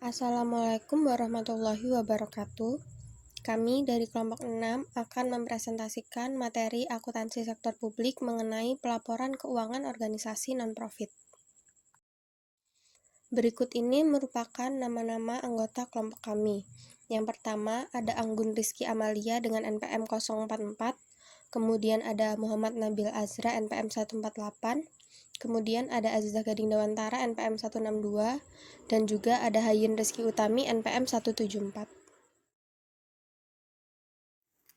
Assalamualaikum warahmatullahi wabarakatuh. Kami dari kelompok 6 akan mempresentasikan materi akuntansi sektor publik mengenai pelaporan keuangan organisasi non-profit. Berikut ini merupakan nama-nama anggota kelompok kami. Yang pertama ada Anggun Rizky Amalia dengan NPM 044, kemudian ada Muhammad Nabil Azra NPM 148, kemudian ada Azizah Gading Dewantara NPM 162, dan juga ada Hayin Rizky Utami NPM 174.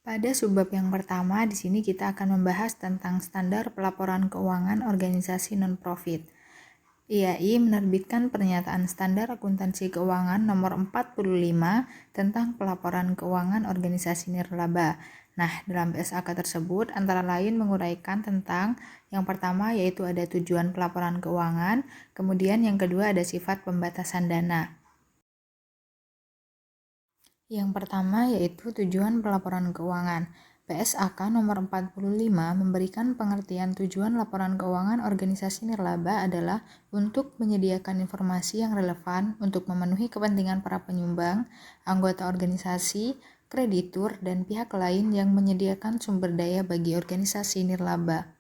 Pada subbab yang pertama, di sini kita akan membahas tentang standar pelaporan keuangan organisasi non-profit. IAI menerbitkan pernyataan standar akuntansi keuangan nomor 45 tentang pelaporan keuangan organisasi nirlaba. Nah, dalam PSAK tersebut antara lain menguraikan tentang yang pertama yaitu ada tujuan pelaporan keuangan, kemudian yang kedua ada sifat pembatasan dana. Yang pertama yaitu tujuan pelaporan keuangan. PSAK nomor 45 memberikan pengertian tujuan laporan keuangan organisasi nirlaba adalah untuk menyediakan informasi yang relevan untuk memenuhi kepentingan para penyumbang, anggota organisasi, kreditur, dan pihak lain yang menyediakan sumber daya bagi organisasi nirlaba.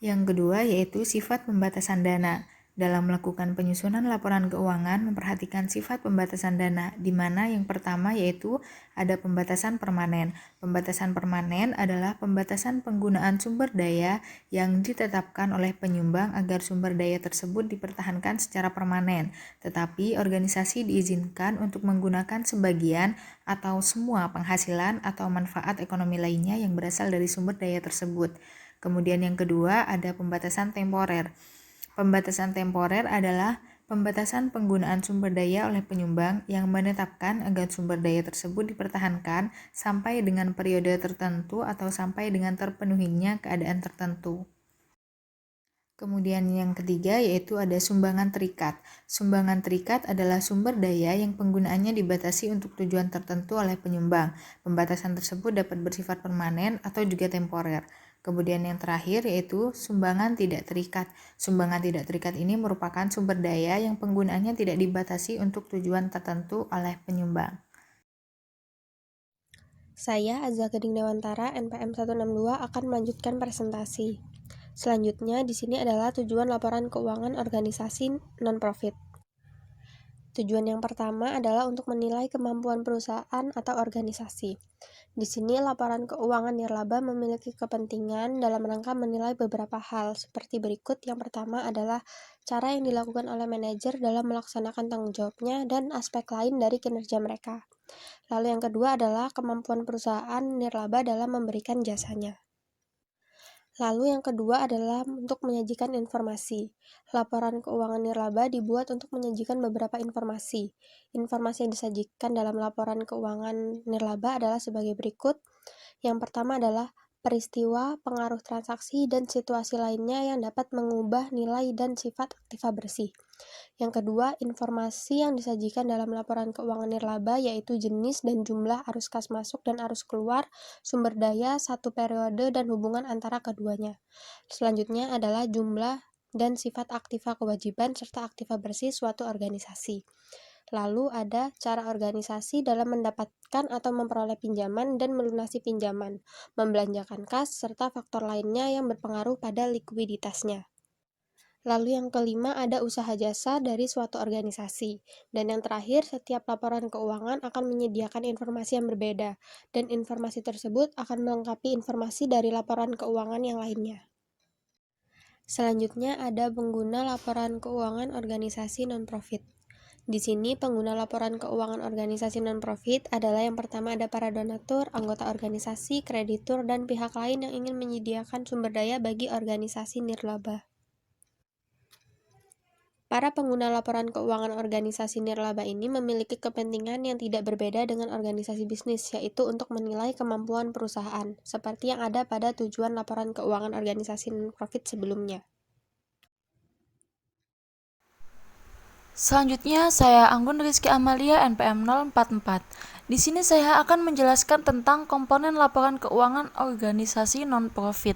Yang kedua yaitu sifat pembatasan dana. Dalam melakukan penyusunan laporan keuangan, memperhatikan sifat pembatasan dana, di mana yang pertama yaitu ada pembatasan permanen. Pembatasan permanen adalah pembatasan penggunaan sumber daya yang ditetapkan oleh penyumbang agar sumber daya tersebut dipertahankan secara permanen, tetapi organisasi diizinkan untuk menggunakan sebagian atau semua penghasilan atau manfaat ekonomi lainnya yang berasal dari sumber daya tersebut. Kemudian yang kedua ada pembatasan temporer. Pembatasan temporer adalah pembatasan penggunaan sumber daya oleh penyumbang yang menetapkan agar sumber daya tersebut dipertahankan sampai dengan periode tertentu atau sampai dengan terpenuhinya keadaan tertentu. Kemudian yang ketiga yaitu ada sumbangan terikat. Sumbangan terikat adalah sumber daya yang penggunaannya dibatasi untuk tujuan tertentu oleh penyumbang. Pembatasan tersebut dapat bersifat permanen atau juga temporer. Kemudian yang terakhir yaitu sumbangan tidak terikat. Sumbangan tidak terikat ini merupakan sumber daya yang penggunaannya tidak dibatasi untuk tujuan tertentu oleh penyumbang. Saya, Azizah Gading Dewantara, NPM 162 akan melanjutkan presentasi. Selanjutnya, di sini adalah tujuan laporan keuangan organisasi non-profit. Tujuan yang pertama adalah untuk menilai kemampuan perusahaan atau organisasi. Di sini laporan keuangan nirlaba memiliki kepentingan dalam rangka menilai beberapa hal seperti berikut. Yang pertama adalah cara yang dilakukan oleh manajer dalam melaksanakan tanggung jawabnya dan aspek lain dari kinerja mereka. Lalu yang kedua adalah kemampuan perusahaan nirlaba dalam memberikan jasanya. Lalu yang kedua adalah untuk menyajikan informasi. Laporan keuangan nirlaba dibuat untuk menyajikan beberapa informasi. Informasi yang disajikan dalam laporan keuangan nirlaba adalah sebagai berikut. Yang pertama adalah peristiwa, pengaruh transaksi, dan situasi lainnya yang dapat mengubah nilai dan sifat aktiva bersih. Yang kedua, informasi yang disajikan dalam laporan keuangan nirlaba yaitu jenis dan jumlah arus kas masuk dan arus keluar, sumber daya, satu periode, dan hubungan antara keduanya. Selanjutnya adalah jumlah dan sifat aktiva kewajiban serta aktiva bersih suatu organisasi. Lalu ada cara organisasi dalam mendapatkan atau memperoleh pinjaman dan melunasi pinjaman, membelanjakan kas, serta faktor lainnya yang berpengaruh pada likuiditasnya. Lalu yang kelima ada usaha jasa dari suatu organisasi. Dan yang terakhir, setiap laporan keuangan akan menyediakan informasi yang berbeda, dan informasi tersebut akan melengkapi informasi dari laporan keuangan yang lainnya. Selanjutnya ada pengguna laporan keuangan organisasi non-profit. Di sini pengguna laporan keuangan organisasi non-profit adalah yang pertama ada para donatur, anggota organisasi, kreditur, dan pihak lain yang ingin menyediakan sumber daya bagi organisasi nirlaba. Para pengguna laporan keuangan organisasi nirlaba ini memiliki kepentingan yang tidak berbeda dengan organisasi bisnis, yaitu untuk menilai kemampuan perusahaan, seperti yang ada pada tujuan laporan keuangan organisasi non-profit sebelumnya. Selanjutnya, saya Anggun Rizky Amalia, NPM 044. Di sini saya akan menjelaskan tentang komponen laporan keuangan organisasi non-profit.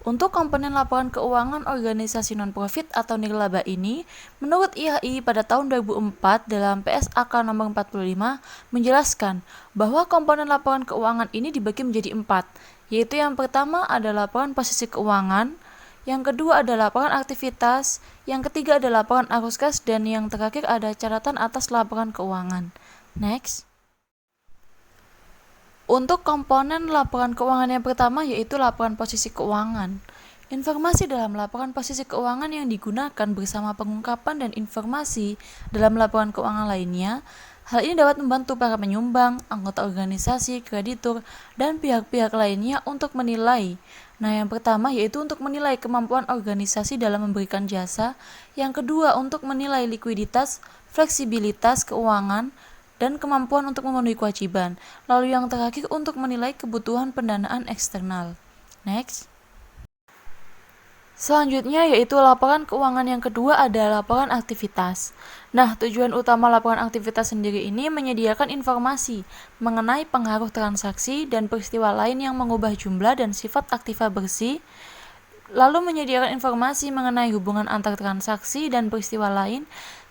Untuk komponen laporan keuangan organisasi non-profit atau nirlaba ini, menurut IHI pada tahun 2004 dalam PSAK nomor 45 menjelaskan bahwa komponen laporan keuangan ini dibagi menjadi 4, yaitu yang pertama ada laporan posisi keuangan, yang kedua ada laporan aktivitas, yang ketiga ada laporan arus kas, dan yang terakhir ada catatan atas laporan keuangan. Next. Untuk komponen laporan keuangan yang pertama yaitu laporan posisi keuangan. Informasi dalam laporan posisi keuangan yang digunakan bersama pengungkapan dan informasi dalam laporan keuangan lainnya. Hal ini dapat membantu para penyumbang, anggota organisasi, kreditur, dan pihak-pihak lainnya untuk menilai. Nah, yang pertama yaitu untuk menilai kemampuan organisasi dalam memberikan jasa. Yang kedua untuk menilai likuiditas, fleksibilitas keuangan, dan kemampuan untuk memenuhi kewajiban. Lalu yang terakhir untuk menilai kebutuhan pendanaan eksternal. Next. Selanjutnya yaitu laporan keuangan yang kedua ada laporan aktivitas. Nah, tujuan utama laporan aktivitas sendiri ini menyediakan informasi mengenai pengaruh transaksi dan peristiwa lain yang mengubah jumlah dan sifat aktiva bersih, lalu menyediakan informasi mengenai hubungan antar transaksi dan peristiwa lain,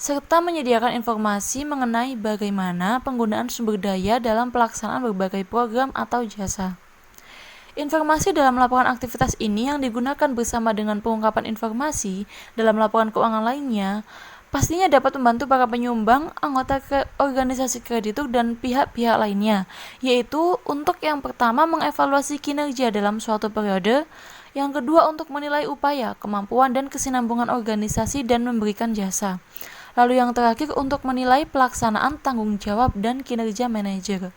serta menyediakan informasi mengenai bagaimana penggunaan sumber daya dalam pelaksanaan berbagai program atau jasa. Informasi dalam laporan aktivitas ini yang digunakan bersama dengan pengungkapan informasi dalam laporan keuangan lainnya, pastinya dapat membantu para penyumbang, anggota organisasi kreditur, dan pihak-pihak lainnya, yaitu untuk yang pertama mengevaluasi kinerja dalam suatu periode, yang kedua untuk menilai upaya, kemampuan, dan kesinambungan organisasi dan memberikan jasa. Lalu yang terakhir untuk menilai pelaksanaan tanggung jawab dan kinerja manajer.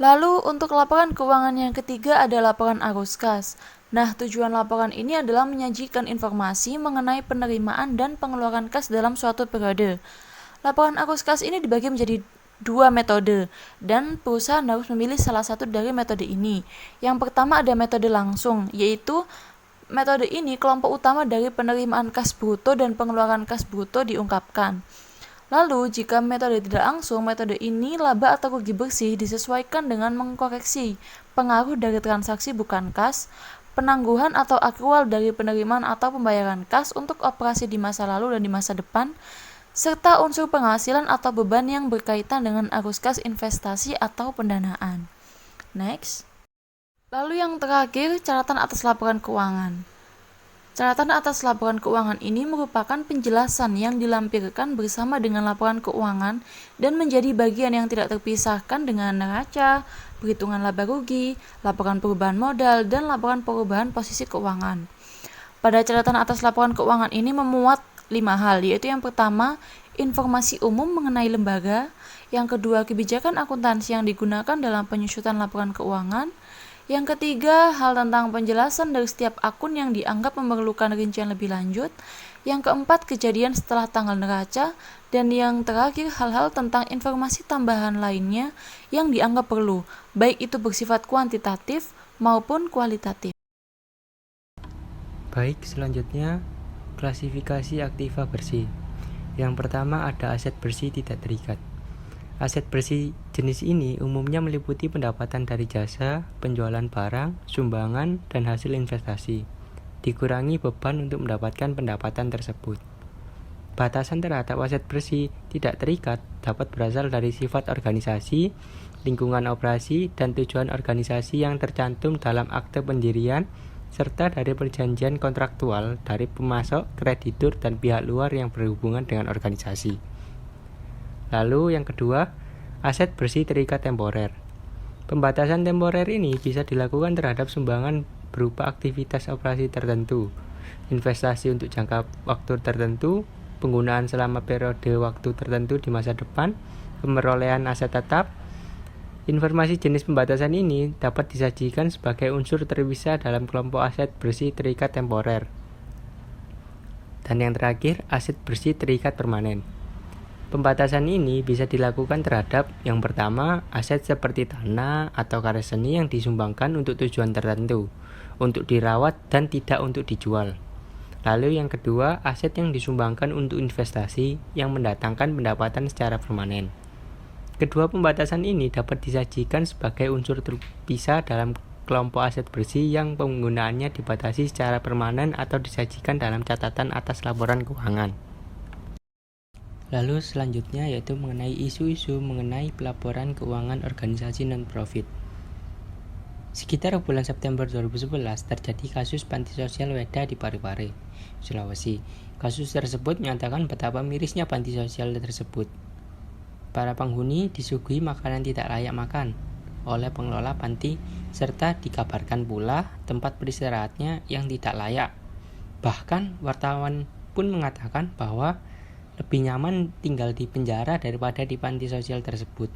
Lalu untuk laporan keuangan yang ketiga ada laporan arus kas. Nah, tujuan laporan ini adalah menyajikan informasi mengenai penerimaan dan pengeluaran kas dalam suatu periode. Laporan arus kas ini dibagi menjadi 2 metode, dan perusahaan harus memilih salah satu dari metode ini. Yang pertama ada metode langsung, yaitu metode ini kelompok utama dari penerimaan kas bruto dan pengeluaran kas bruto diungkapkan. Lalu, jika metode tidak langsung, metode ini laba atau rugi bersih disesuaikan dengan mengkoreksi pengaruh dari transaksi bukan kas, penangguhan atau akrual dari penerimaan atau pembayaran kas untuk operasi di masa lalu dan di masa depan, serta unsur penghasilan atau beban yang berkaitan dengan arus kas investasi atau pendanaan. Next. Lalu yang terakhir, catatan atas laporan keuangan. Catatan atas laporan keuangan ini merupakan penjelasan yang dilampirkan bersama dengan laporan keuangan dan menjadi bagian yang tidak terpisahkan dengan neraca, perhitungan laba rugi, laporan perubahan modal, dan laporan perubahan posisi keuangan. Pada catatan atas laporan keuangan ini memuat 5 hal, yaitu yang pertama, informasi umum mengenai lembaga, yang kedua, kebijakan akuntansi yang digunakan dalam penyusutan laporan keuangan, yang ketiga, hal tentang penjelasan dari setiap akun yang dianggap memerlukan rincian lebih lanjut. Yang keempat, kejadian setelah tanggal neraca. Dan yang terakhir, hal-hal tentang informasi tambahan lainnya yang dianggap perlu, baik itu bersifat kuantitatif maupun kualitatif. Baik, selanjutnya klasifikasi aktiva bersih. Yang pertama ada aset bersih tidak terikat. Aset bersih jenis ini umumnya meliputi pendapatan dari jasa, penjualan barang, sumbangan, dan hasil investasi. Dikurangi beban untuk mendapatkan pendapatan tersebut. Batasan terhadap aset bersih tidak terikat dapat berasal dari sifat organisasi, lingkungan operasi, dan tujuan organisasi yang tercantum dalam akte pendirian, serta dari perjanjian kontraktual dari pemasok, kreditur, dan pihak luar yang berhubungan dengan organisasi. Lalu yang kedua, aset bersih terikat temporer. Pembatasan temporer ini bisa dilakukan terhadap sumbangan berupa aktivitas operasi tertentu, investasi untuk jangka waktu tertentu, penggunaan selama periode waktu tertentu di masa depan, pemerolehan aset tetap. Informasi jenis pembatasan ini dapat disajikan sebagai unsur terpisah dalam kelompok aset bersih terikat temporer. Dan yang terakhir, aset bersih terikat permanen. Pembatasan ini bisa dilakukan terhadap yang pertama, aset seperti tanah atau karya seni yang disumbangkan untuk tujuan tertentu, untuk dirawat dan tidak untuk dijual. Lalu yang kedua, aset yang disumbangkan untuk investasi yang mendatangkan pendapatan secara permanen. Kedua pembatasan ini dapat disajikan sebagai unsur terpisah dalam kelompok aset bersih yang penggunaannya dibatasi secara permanen atau disajikan dalam catatan atas laporan keuangan. Lalu selanjutnya yaitu mengenai isu-isu mengenai pelaporan keuangan organisasi non-profit. Sekitar bulan September 2011 terjadi kasus panti sosial Weda di Parepare, Sulawesi. Kasus tersebut menyatakan betapa mirisnya panti sosial tersebut. Para penghuni disuguhi makanan tidak layak makan oleh pengelola panti serta dikabarkan pula tempat beristirahatnya yang tidak layak. Bahkan wartawan pun mengatakan bahwa lebih nyaman tinggal di penjara daripada di panti sosial tersebut.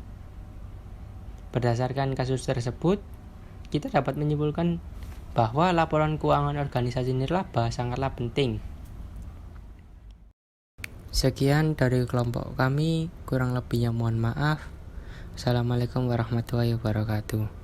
Berdasarkan kasus tersebut, kita dapat menyimpulkan bahwa laporan keuangan organisasi nirlaba sangatlah penting. Sekian dari kelompok kami, kurang lebihnya mohon maaf. Assalamualaikum warahmatullahi wabarakatuh.